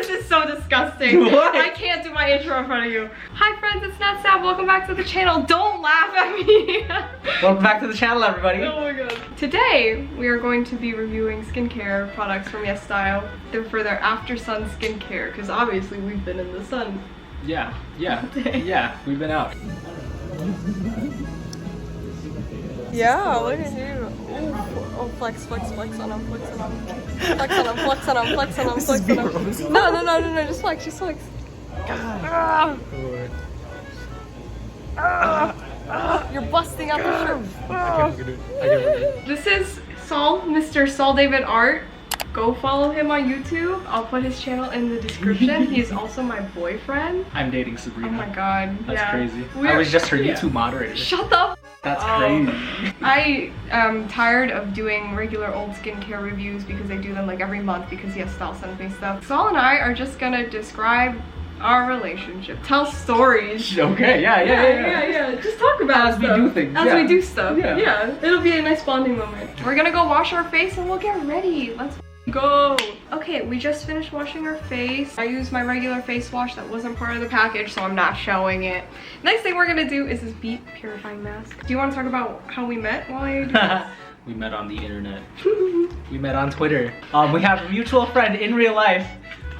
This is so disgusting. What? I can't do my intro in front of you. Hi friends, it's Nat Sab. Welcome back to the channel. Don't laugh at me. Welcome back to the channel, everybody. Oh my god. Today, we are going to be reviewing skincare products from Yesstyle. They're for their after sun skincare, because obviously we've been in the sun. Yeah, we've been out. Yeah, look at you. Oh, flex on him, flex on him. Flex on him. No, just flex, You're busting out the shirt. I can't do it. This is Saul, Mr. Saul David Art. Go follow him on YouTube. I'll put his channel in the description. He is also my boyfriend. I'm dating Sabrina. Oh my god. That's crazy. I was just her YouTube moderator. Shut the f. That's crazy. I am tired of doing regular old skincare reviews because I do them like every month because Yesstyle sends me stuff. Saul and I are just gonna describe our relationship. Tell stories. Okay, yeah. Just talk about As we do things. As we do stuff. Yeah. Yeah. It'll be a nice bonding moment. We're gonna go wash our face and we'll get ready. Let's go. Okay, we just finished washing our face. I used my regular face wash that wasn't part of the package, so I'm not showing it. Next thing we're gonna do is this beet purifying mask. Do you want to talk about how we met while I do this? We met on the internet. We met on Twitter. We have a mutual friend in real life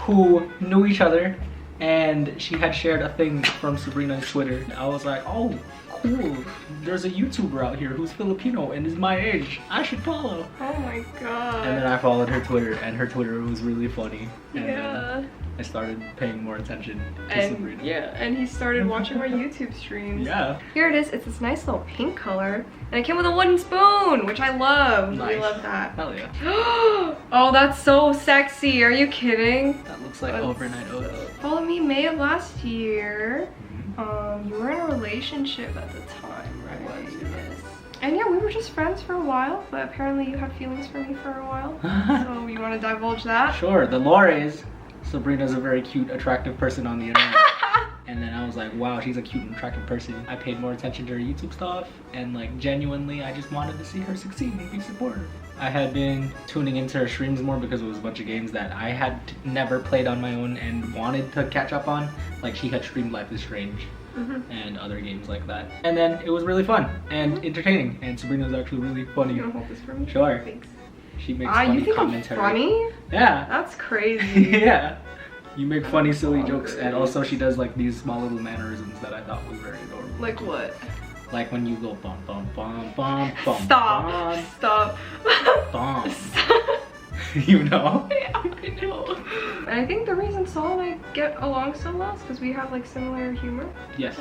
who knew each other, and she had shared a thing from Sabrina's Twitter. I was like, oh, cool. There's a YouTuber out here who's Filipino and is my age. I should follow. Oh my god. And then I followed her Twitter, and her Twitter was really funny. And yeah. I started paying more attention to Sabrina. Yeah, and he started watching my YouTube streams. Yeah. Here it is. It's this nice little pink color. And it came with a wooden spoon, which I love. Nice. We love that. Hell yeah. Oh, that's so sexy. Are you kidding? That looks like overnight oats. Followed me May of last year. You were in a relationship at the time, right? I was, yeah. Yes. And yeah, we were just friends for a while, but apparently you had feelings for me for a while. So you want to divulge that? Sure. The lore is Sabrina's a very cute, attractive person on the internet. And then I was like, wow, she's a cute and attractive person. I paid more attention to her YouTube stuff, and like genuinely, I just wanted to see her succeed and be supportive. I had been tuning into her streams more because it was a bunch of games that I had never played on my own and wanted to catch up on. Like she had streamed Life is Strange and other games like that. And then it was really fun and entertaining, and Sabrina's actually really funny. You wanna hold this for me? Sure. Thanks. She makes funny you think commentary. I'm funny? Yeah. That's crazy. Yeah. You make funny, silly jokes, and also she does like these small little mannerisms that I thought was very adorable. Like what? Like when you go bum bum bum bum bum. Stop. Stop. Bum. You know? Yeah, I know. And I think the reason Saul and I get along so well is because we have like similar humor. Yes.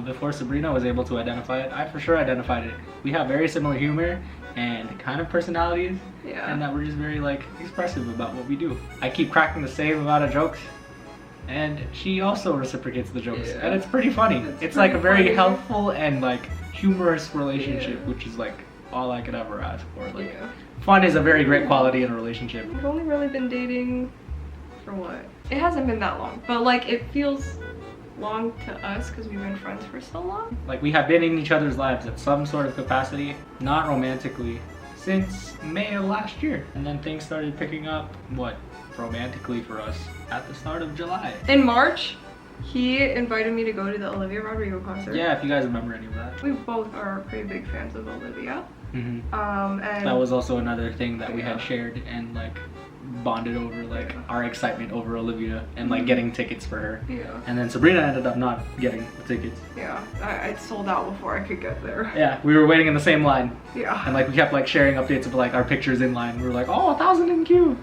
Before Sabrina was able to identify it, I for sure identified it. We have very similar humor and kind of personalities, and that we're just very like expressive about what we do. I keep cracking the same amount of jokes, and she also reciprocates the jokes, and it's pretty funny. It's like a very helpful and like humorous relationship, which is like all I could ever ask for. Like, fun is a very great quality in a relationship. We've only really been dating for what? It hasn't been that long, but like it feels long to us because we've been friends for so long. Like we have been in each other's lives at some sort of capacity, not romantically, since May of last year. And then things started picking up, romantically for us at the start of July. In March, he invited me to go to the Olivia Rodrigo concert. Yeah, if you guys remember any of that. We both are pretty big fans of Olivia. And that was also another thing that we had shared and like bonded over, like our excitement over Olivia and like getting tickets for her. And then Sabrina ended up not getting the tickets. I sold out before I could get there. Yeah, we were waiting in the same line. And like we kept like sharing updates of like our pictures in line. We were like, oh, 1,000 in queue.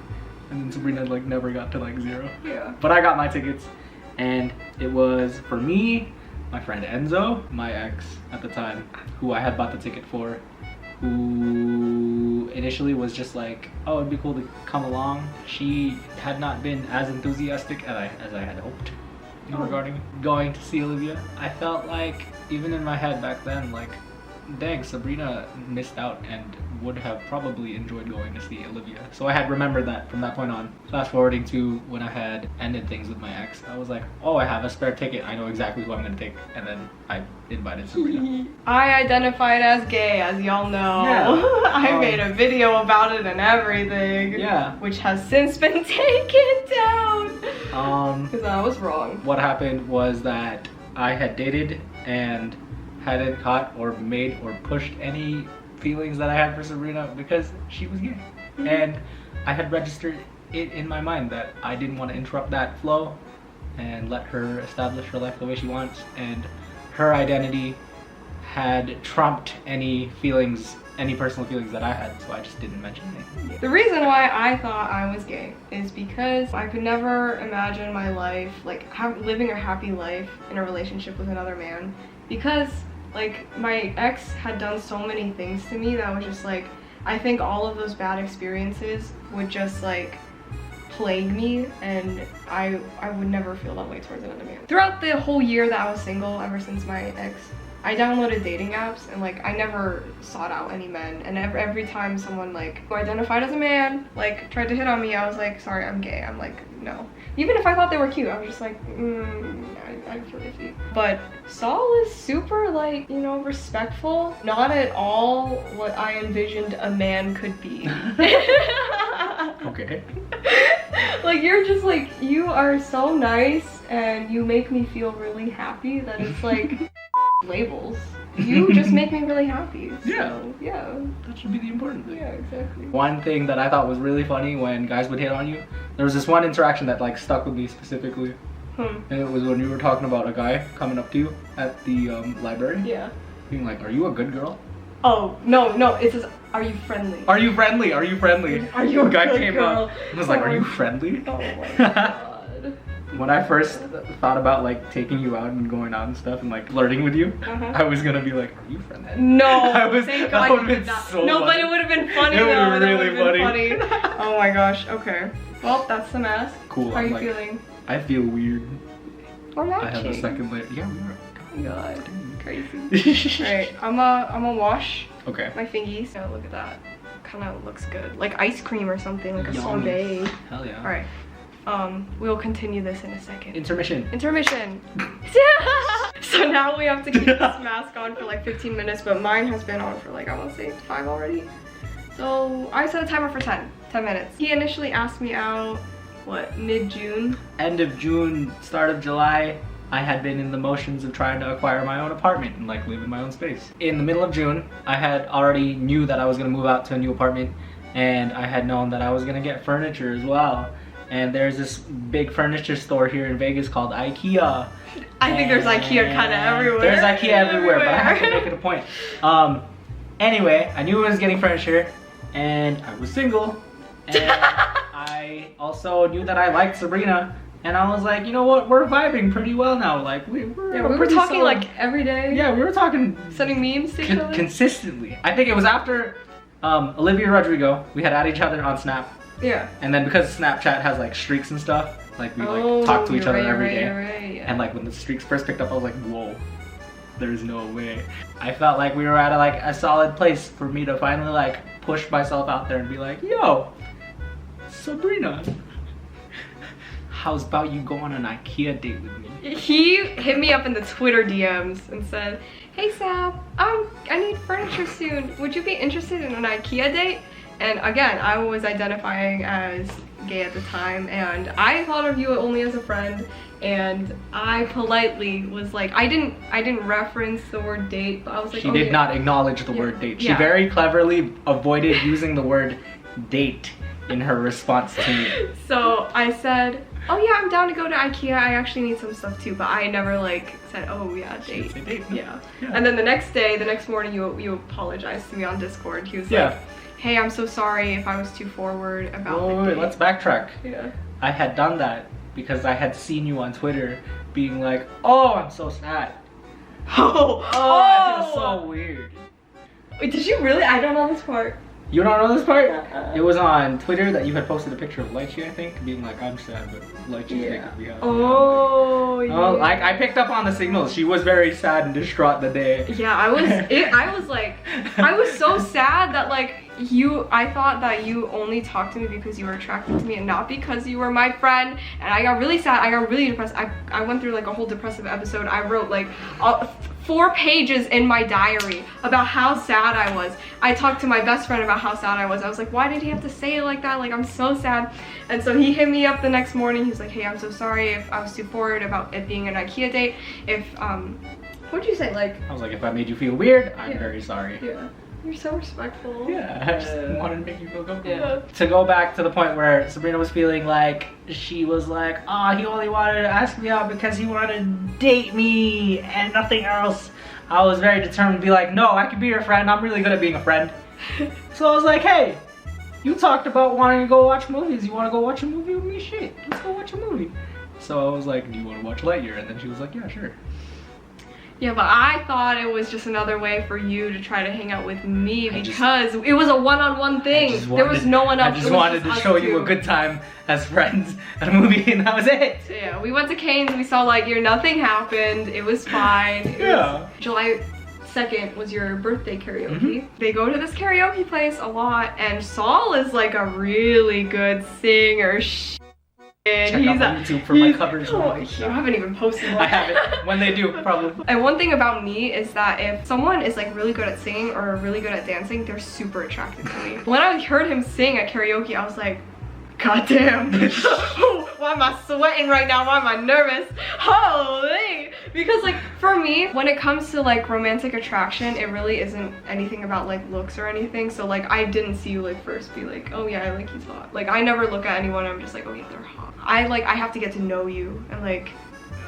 And then Sabrina like never got to like 0. But I got my tickets, and it was for me, my friend Enzo, my ex at the time, who I had bought the ticket for, who initially was just like, oh, it'd be cool to come along. She had not been as enthusiastic as I had hoped regarding going to see Olivia. I felt like, even in my head back then, like dang, Sabrina missed out and would have probably enjoyed going to see Olivia. So I had remembered that from that point on. Fast forwarding to when I had ended things with my ex, I was like, oh, I have a spare ticket. I know exactly who I'm gonna take. And then I invited Sabrina. I identified as gay, as y'all know. Yeah. I made a video about it and everything. Yeah. Which has since been taken down. Because I was wrong. What happened was that I had dated and hadn't caught or made or pushed any feelings that I had for Sabrina because she was gay. And I had registered it in my mind that I didn't want to interrupt that flow and let her establish her life the way she wants, and her identity had trumped any feelings, any personal feelings that I had, so I just didn't mention anything. The reason why I thought I was gay is because I could never imagine my life, like living a happy life in a relationship with another man, because like my ex had done so many things to me that was just like, I think all of those bad experiences would just like plague me, and I would never feel that way towards another man. Throughout the whole year that I was single, ever since my ex, I downloaded dating apps, and like I never sought out any men, and every time someone like who identified as a man like tried to hit on me, I was like, sorry, I'm gay. I'm like, no. Even if I thought they were cute, I was just like, I feel iffy. But Saul is super like, you know, respectful. Not at all what I envisioned a man could be. Okay. Like, you're just like, you are so nice and you make me feel really happy that it's like labels. You just make me really happy. So, yeah. That should be the important thing. Yeah, exactly. One thing that I thought was really funny when guys would hit on you, there was this one interaction that like stuck with me specifically. And it was when you were talking about a guy coming up to you at the library. Yeah. Being like, are you a good girl? Oh, no, it says, are you friendly? Are you friendly? Are you friendly? Are you a guy good came girl? up and was like, are you friendly? Oh my god. When I first thought about like taking you out and going out and stuff and like flirting with you, I was gonna be like, are you friendly? No, thank God you did not. No, but it would have been funny It would though. have been really funny. Oh my gosh, okay. Well, that's the mask. Cool. How are you like, feeling? I feel weird. We're matching. I have a second layer. Yeah, we are. Oh my god, crazy. Alright, I'm gonna wash Okay. my fingies. Oh, look at that. Kind of looks good. Like ice cream or something, like a Yummy. sorbet. Hell yeah. Alright. We'll continue this in a second. Intermission. So now we have to keep this mask on for like 15 minutes, but mine has been on for like, I want to say 5 already. So I set a timer for 10 minutes. He initially asked me out, what, mid-June? End of June, start of July, I had been in the motions of trying to acquire my own apartment and like live in my own space. In the middle of June, I had already knew that I was gonna move out to a new apartment, and I had known that I was gonna get furniture as well. And there's this big furniture store here in Vegas called IKEA. I think there's IKEA kind of everywhere. There's IKEA everywhere, but I have to make it a point. Anyway, I knew I was getting furniture, and I was single, and I also knew that I liked Sabrina, and I was like, you know what, we're vibing pretty well now. Like we were talking like every day. Yeah, we were talking, sending memes to each other consistently. I think it was after Olivia Rodrigo. We had added each other on Snap. Yeah. And then because Snapchat has like streaks and stuff, like we like talk to each other every day. Right, yeah. And like when the streaks first picked up, I was like, whoa, there's no way. I felt like we were at a solid place for me to finally like push myself out there and be like, yo, Sabrina, how's about you go on an IKEA date with me? He hit me up in the Twitter DMs and said, hey Sab, I need furniture soon. Would you be interested in an IKEA date? And again, I was identifying as gay at the time, and I thought of you only as a friend, and I politely was like, I didn't reference the word date, but I was like, she did not acknowledge the word date. She very cleverly avoided using the word date in her response to me. So I said, oh yeah, I'm down to go to IKEA. I actually need some stuff too, but I never like said, oh yeah, date. Yeah. And then the next morning, you apologized to me on Discord. He was like, hey, I'm so sorry if I was too forward about the date. Let's backtrack. Yeah. I had done that because I had seen you on Twitter being like, oh, I'm so sad. I feel so weird. Wait, did you really? I don't know this part. You don't know this part? Uh-uh. It was on Twitter that you had posted a picture of Lychee, I think, being like, I'm sad, but Lychee's making me happy. Oh, yeah. Oh, like I picked up on the signals. She was very sad and distraught the day. Yeah, I was like, I was so sad that like I thought that you only talked to me because you were attracted to me and not because you were my friend. And I got really sad. I got really depressed. I went through like a whole depressive episode. I wrote like 4 pages in my diary about how sad I was. I talked to my best friend about how sad I was. I was like, why did he have to say it like that? Like, I'm so sad. And so he hit me up the next morning. He was like, hey, I'm so sorry if I was too forward about it being an IKEA date. If, what'd you say? Like, I was like, if I made you feel weird, I'm very sorry. Yeah. You're so respectful. Yeah, I just wanted to make you feel comfortable. Yeah. To go back to the point where Sabrina was feeling like, she was like, oh, he only wanted to ask me out because he wanted to date me and nothing else. I was very determined to be like, no, I can be your friend. I'm really good at being a friend. So I was like, hey, you talked about wanting to go watch movies. You want to go watch a movie with me? Shit, let's go watch a movie. So I was like, do you want to watch Lightyear? And then she was like, yeah, sure. Yeah, but I thought it was just another way for you to try to hang out with me because it was a one-on-one thing. There was no one else. I just wanted to show you a good time as friends at a movie, and that was it. So yeah, we went to Cane's, we saw Lightyear, nothing happened, it was fine. July 2nd was your birthday karaoke. They go to this karaoke place a lot, and Saul is like a really good singer. Check out on YouTube for my covers. Oh, you haven't even posted one. I haven't. When they do, probably. And one thing about me is that if someone is like really good at singing or really good at dancing, they're super attracted to me. When I heard him sing at karaoke, I was like, God damn. Why am I sweating right now? Why am I nervous? Holy! Because like for me, when it comes to like romantic attraction, it really isn't anything about like looks or anything. So like I didn't see you like first be like, oh yeah, like he's hot. Like I never look at anyone and I'm just like, oh yeah, they're hot. I have to get to know you and like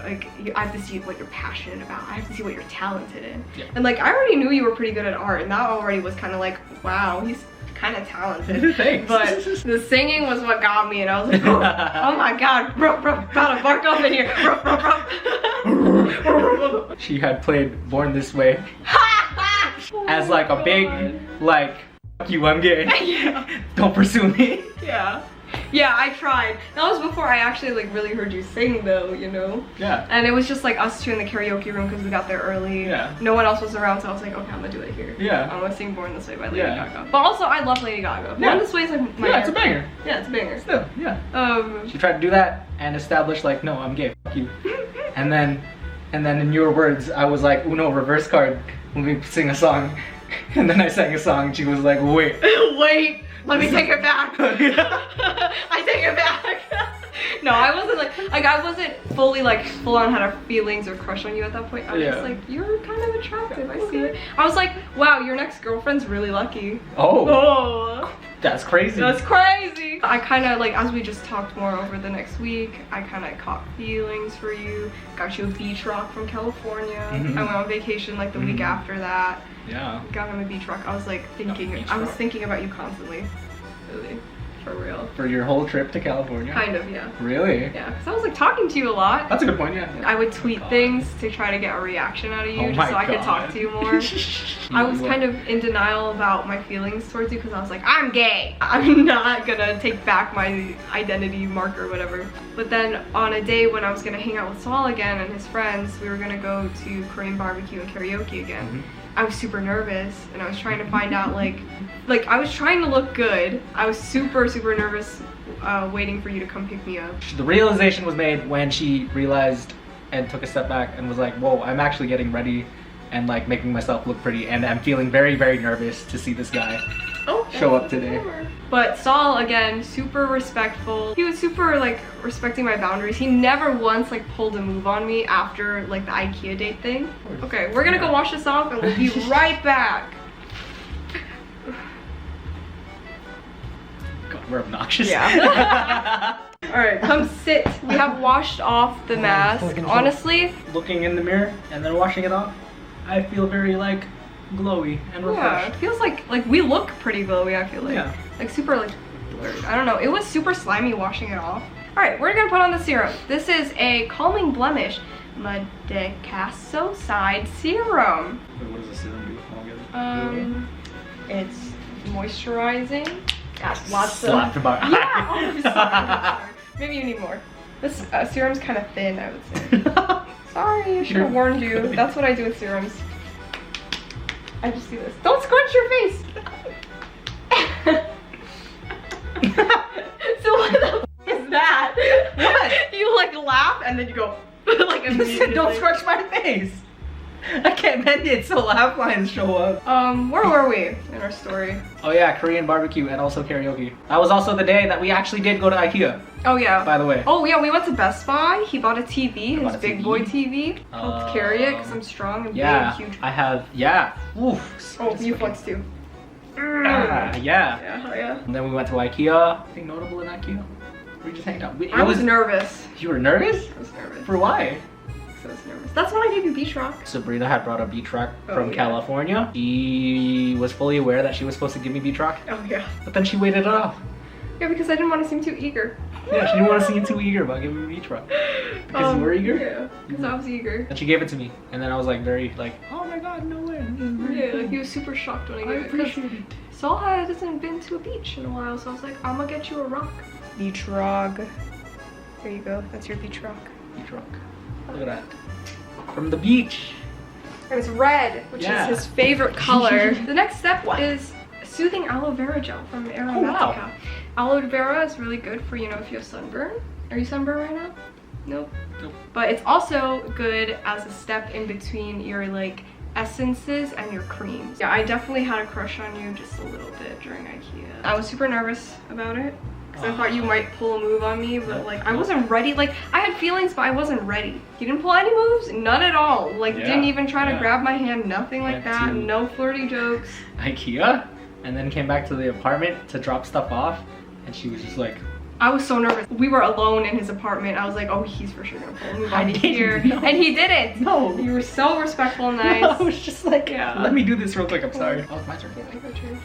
I have to see what you're passionate about. I have to see what you're talented in. Yeah. And like I already knew you were pretty good at art, and that already was kind of like, wow, he's kind of talented. Thanks. But the singing was what got me, and I was like, oh my god, about to bark up in here. She had played Born This Way as like a big like, fuck you, I'm gay. Yeah. Don't pursue me. Yeah. Yeah, I tried. That was before I actually like really heard you sing though, you know? Yeah. And it was just like us two in the karaoke room because we got there early. Yeah. No one else was around, so I was like, okay, I'm gonna do it here. Yeah. I'm gonna sing Born This Way by Lady Gaga. But also, I love Lady Gaga. Yeah. Born This Way is like my it's a banger. Yeah, it's a banger. Still, yeah. She She tried to do that and establish like, no, I'm gay, fuck you. and then in your words, I was like, Uno, reverse card, when we sing a song. And then I sang a song and she was like, wait. Wait. Let me take it back. I take it back. No, I wasn't like I wasn't fully like full on had a feelings or crush on you at that point. I was just like, you're kind of attractive. I see it. I was like, wow, your next girlfriend's really lucky. Oh. That's crazy. That's crazy. I kind of like, as we just talked more over the next week, I kind of caught feelings for you. Got you a beach rock from California. I went on vacation like the week after that. Yeah. Got him a beach rock. I was like thinking, I was thinking about you constantly. Really. For real. For your whole trip to California? Kind of, yeah. Really? Yeah, because I was like talking to you a lot. That's a good point, yeah. I would tweet things to try to get a reaction out of you just so I could talk to you more. I was kind of in denial about my feelings towards you because I was like, I'm gay. I'm not gonna take back my identity marker or whatever. But then on a day when I was gonna hang out with Saul again and his friends, we were gonna go to Korean barbecue and karaoke again. I was super nervous and I was trying to find out like I was trying to look good. I was super nervous waiting for you to come pick me up. The realization was made when she realized and took a step back and was like, whoa, I'm actually getting ready and like making myself look pretty, and I'm feeling very nervous to see this guy show up today. But Saul, again, super respectful. He was super like respecting my boundaries. He never once like pulled a move on me after like the IKEA date thing. Okay, we're gonna go wash this off and we'll be right back. God, we're obnoxious. Yeah. Alright, come sit. We have washed off the mask. Honestly, looking in the mirror and then washing it off, I feel very like glowy and refreshed. Yeah, it feels like we look pretty glowy, I feel like. Yeah. Like super like blurred. I don't know. It was super slimy washing it off. Alright, we're gonna put on the serum. This is a calming blemish Medicaso Side Serum. Wait, what does the serum do? It's moisturizing. Yeah, lots Slapped of. about. Yeah. Oh, sorry. Maybe you need more. This serum's kind of thin, I would say. Sorry, I should have warned you. That's what I do with serums. I just do this. Don't scrunch your face. So what the f is that? What? You like laugh and then you go like You immediately. said don't scratch my face. I can't bend it so laugh lines show up. Where were we in our story? Oh yeah, Korean barbecue and also karaoke. That was also the day that we actually did go to IKEA, Oh yeah. by the way. Oh yeah, we went to Best Buy. He bought a TV, bought his a big TV? boy TV. Helped carry it because I'm strong and Yeah, big, huge. I have, yeah. Oof. Oh, you flex too. Yeah. Yeah, yeah. And then we went to IKEA. Anything notable in IKEA? We just hanged out. I was nervous. You were nervous? I was nervous. For why? I was nervous. That's when I gave you beach rock. Sabrina had brought a beach rock from yeah. California. She was fully aware that she was supposed to give me beach rock, Oh yeah. but then she waited it off. Yeah, because I didn't want to seem too eager. Yeah, she didn't want to seem too eager about giving me beach rock. Because you were eager? Yeah, because I was eager. And she gave it to me. And then I was like very like, oh my god, no way. This is very Yeah, cool. like he was super shocked when I I gave it. 'Cause appreciate it. Saul hasn't been to a beach in a while, so I was like, I'm gonna get you a rock. Beach rock. There you go. That's your beach rock. Beach rock. Look at that. From the beach. And it's red, which Yeah. is his favorite color. The next step What? is soothing aloe vera gel from Aromatica. wow. Aloe vera is really good for, if you have sunburn. Are you sunburned right now? Nope. Nope. But it's also good as a step in between your like essences and your creams. Yeah, I definitely had a crush on you just a little bit during IKEA. I was super nervous about it because I thought you might pull a move on me, but like I wasn't ready. Like I had feelings, but I wasn't ready. You didn't pull any moves? None at all. Like Yeah, didn't even try to yeah. grab my hand, nothing like Had that. to- No flirty jokes. IKEA. And then came back to the apartment to drop stuff off. And she was just like, I was so nervous. We were alone in his apartment. I was like, oh, he's for sure gonna pull a move I on me didn't here. know. And he didn't. no. You were so respectful and nice. I was just like, Yeah. let me do this real quick. I'm sorry. Oh, it's my turn. Yeah, your turn.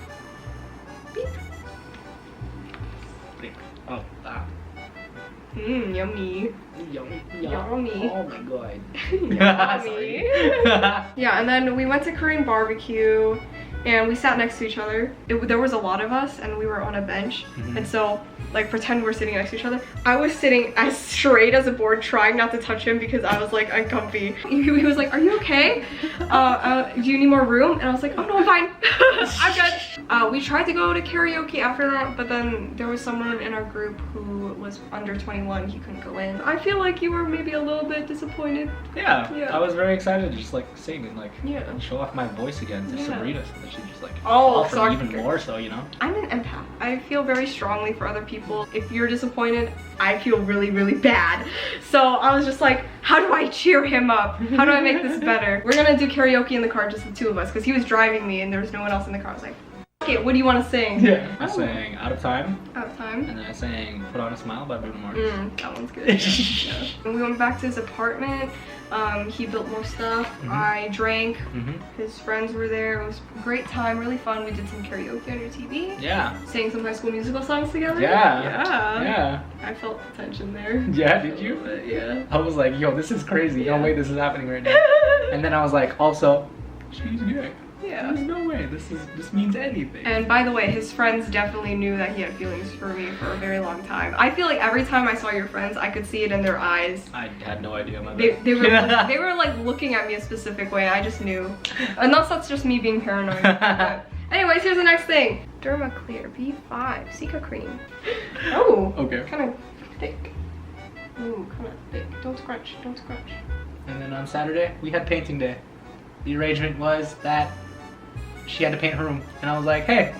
Beep. Oh, that. Yummy. Yummy. Yummy. Oh my god. Yummy. Yeah, and then we went to Korean barbecue and we sat next to each other. There was a lot of us and we were on a bench. And so, like, pretend we're sitting next to each other. I was sitting as straight as a board trying not to touch him because I was like uncomfy. He was like, are you okay? Do you need more room? And I was like, oh no, I'm fine. I'm good. We tried to go to karaoke after that, but then there was someone in our group who was under 21. He couldn't go in. I feel like you were maybe a little bit disappointed. Yeah, Yeah. I was very excited to just like sing and like Yeah. show off my voice again to Yeah. Sabrina so that she just like Oh, fall for sorry. even more so, you know? I'm an empath. I feel very strongly for other people. If you're disappointed, I feel really, really bad. So I was just like, how do I cheer him up? How do I make this better? We're gonna do karaoke in the car, just the two of us, because he was driving me and there was no one else in the car. I was like, okay, what do you want to sing? Yeah. I Oh. sang Out of Time Out of time. and then I sang Put on a Smile by Bruno Mars. That one's good. Yeah. And we went back to his apartment. He built more stuff. I drank. His friends were there. It was a great time, really fun. We did some karaoke on your TV. Yeah. Sang some High School Musical songs together. Yeah. Yeah. Yeah. I felt the tension there. Yeah, did you? But yeah. I was like, yo, this is crazy. Yeah. No way this is happening right now. And then I was like, also, she's gay. Yeah. There's no way this means anything. And by the way, his friends definitely knew that he had feelings for me for a very long time. I feel like every time I saw your friends, I could see it in their eyes. I had no idea my They bad. were like looking at me a specific way. I just knew. Unless that's just me being paranoid. But anyways, here's the next thing. Derma Clear B5 Cica Cream. Oh. Okay. Kind of thick. Ooh, kind of thick. Don't scrunch. Don't scrunch. And then on Saturday, we had painting day. The arrangement was that she had to paint her room. And I was like, hey,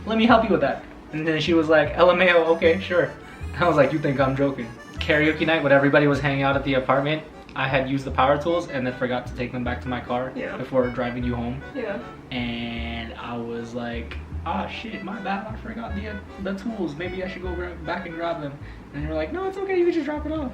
let me help you with that. And then she was like, LMAO, okay, sure. I was like, you think I'm joking? Karaoke night when everybody was hanging out at the apartment, I had used the power tools and then forgot to take them back to my car before driving you home. Yeah. And I was like, ah shit, my bad, I forgot the tools. Maybe I should go back and grab them. And they were like, no, it's okay, you can just drop it off.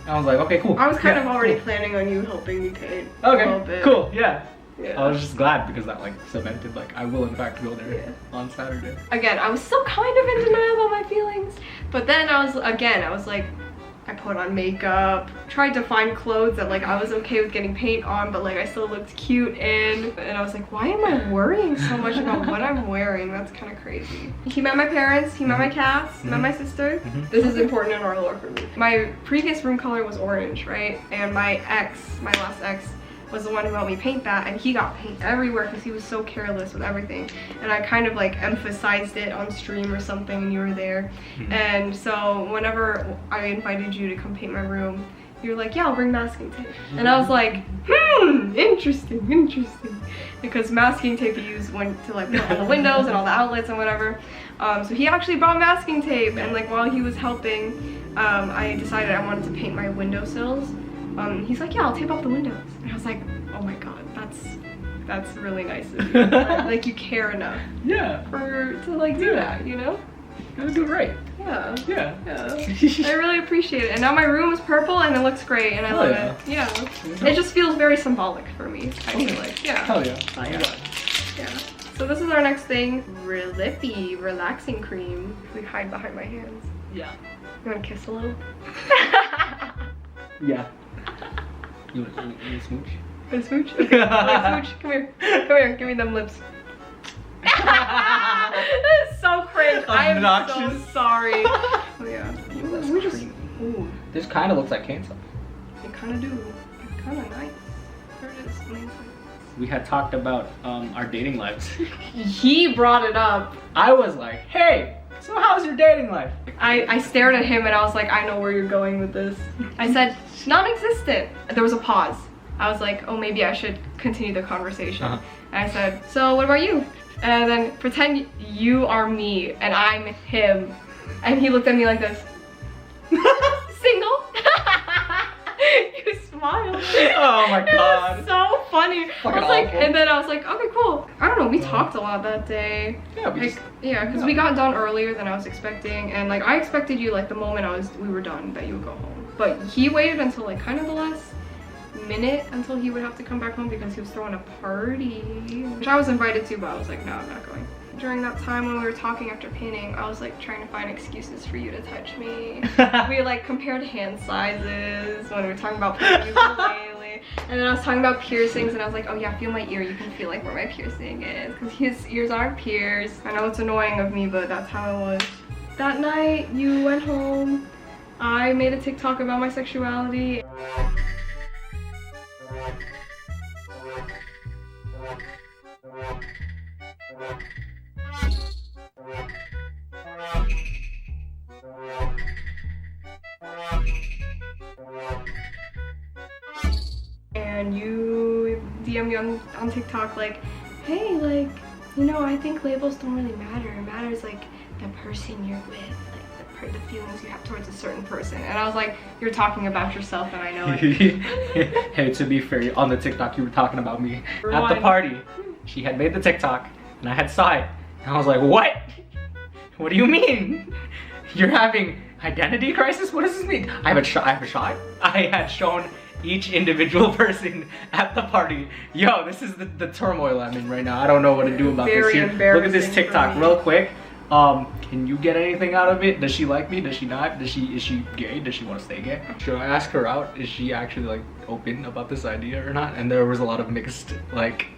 And I was like, okay, cool. I was kind Yeah, of already cool. planning on you helping me paint a little Okay, bit. cool, yeah. Yeah. I was just glad because that like cemented like I will in fact go there on Saturday. Again, I was still kind of in denial about my feelings, but then I was like, I put on makeup, tried to find clothes that like I was okay with getting paint on, but like I still looked cute in. And I was like, why am I worrying so much about what I'm wearing? That's kind of crazy. He met my parents, he met my cats, met my sister. This is important in our lore for me. My previous room color was orange, right? And my last ex, was the one who helped me paint that, and he got paint everywhere because he was so careless with everything. And I kind of like emphasized it on stream or something, and you were there. And so whenever I invited you to come paint my room, you were like, yeah, I'll bring masking tape. And I was like, interesting. Because masking tape you use when to like put on the windows and all the outlets and whatever. So he actually brought masking tape, and like while he was helping, I decided I wanted to paint my windowsills. He's like, yeah, I'll tape off the windows. And I was like, oh my god, that's really nice of you. Like you care enough. Yeah. To like do that, you know? You gotta do it right. Yeah. I really appreciate it. And now my room is purple and it looks great and I love it. Yeah. It just feels very symbolic for me, I feel like. Yeah. Hell yeah. Yeah. So this is our next thing. Lippy relaxing cream. We hide behind my hands. Yeah. You wanna kiss a little? Yeah. You want to smooch? A smooch? Okay. Like, smooch. Come here, give me them lips. That is so cringe. I am so sorry. Oh yeah. Ooh. This kind of looks like cane sauce. They kind of do. It's kind of nice. There it is. We had talked about our dating lives. He brought it up. I was like, hey, so how's your dating life? I stared at him and I was like, I know where you're going with this. I said, non-existent. There was a pause. I was like, oh, maybe I should continue the conversation. And I said, so what about you? And then pretend you are me and I'm him. And he looked at me like this. Single? You smiled. Oh my god. It was so funny. Fucking I was like, awful. and then I was like, okay, cool. I don't know, we talked a lot that day. Yeah, because we got done earlier than I was expecting, and like I expected you like the moment we were done that you would go home. But he waited until like kind of the last minute until he would have to come back home because he was throwing a party, which I was invited to, but I was like, no, I'm not going. During that time when we were talking after painting, I was like trying to find excuses for you to touch me. We like compared hand sizes when we were talking about playing ukulele. And then I was talking about piercings and I was like, oh yeah, feel my ear. You can feel like where my piercing is. Because his ears aren't pierced. I know it's annoying of me, but that's how it was. That night, you went home. I made a TikTok about my sexuality. And you DM me on TikTok like, hey, like, you know, I think labels don't really matter. It matters like the person you're with, like the feelings you have towards a certain person. And I was like, you're talking about yourself and I know it. Hey, to be fair, on the TikTok you were talking about me. At the party, she had made the TikTok and I had saw it. And I was like, what? What do you mean? You're having identity crisis? What does this mean? I have a shot. I had shown each individual person at the party, yo, this is the turmoil I'm in right now. I don't know what to do about this. Here, look at this TikTok real quick. Can you get anything out of it? Does she like me? Does she not? Is she gay? Does she want to stay gay? Should I ask her out? Is she actually like open about this idea or not? And there was a lot of mixed like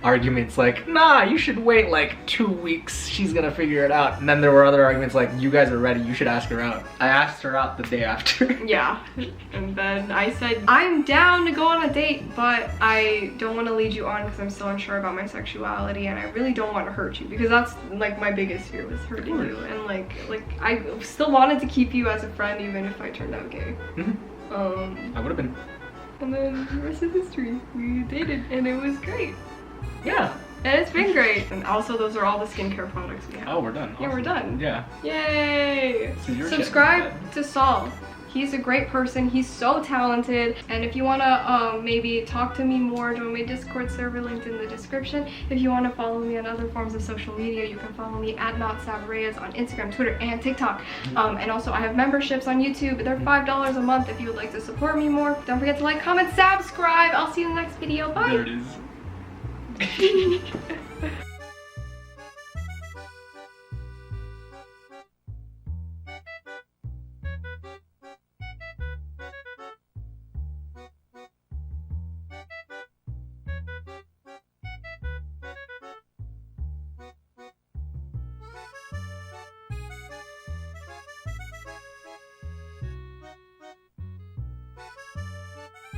arguments like, nah, you should wait like 2 weeks, she's gonna figure it out. And then there were other arguments like, you guys are ready, you should ask her out. I asked her out the day after. Yeah, and then I said, I'm down to go on a date, but I don't want to lead you on because I'm still unsure about my sexuality and I really don't want to hurt you, because that's like my biggest fear was hurting you. And like I still wanted to keep you as a friend even if I turned out gay. I would have been. And then the rest is history. We dated and it was great. Yeah. And it's been great. And also those are all the skincare products we have. Oh, we're done. Yeah, we're done. Yeah. Yay! Subscribe to Saul. He's a great person. He's so talented. And if you want to maybe talk to me more, join my Discord server linked in the description. If you want to follow me on other forms of social media, you can follow me at NotSavReyes on Instagram, Twitter, and TikTok. And also I have memberships on YouTube. They're $5 a month if you would like to support me more. Don't forget to like, comment, subscribe. I'll see you in the next video. Bye. There it is.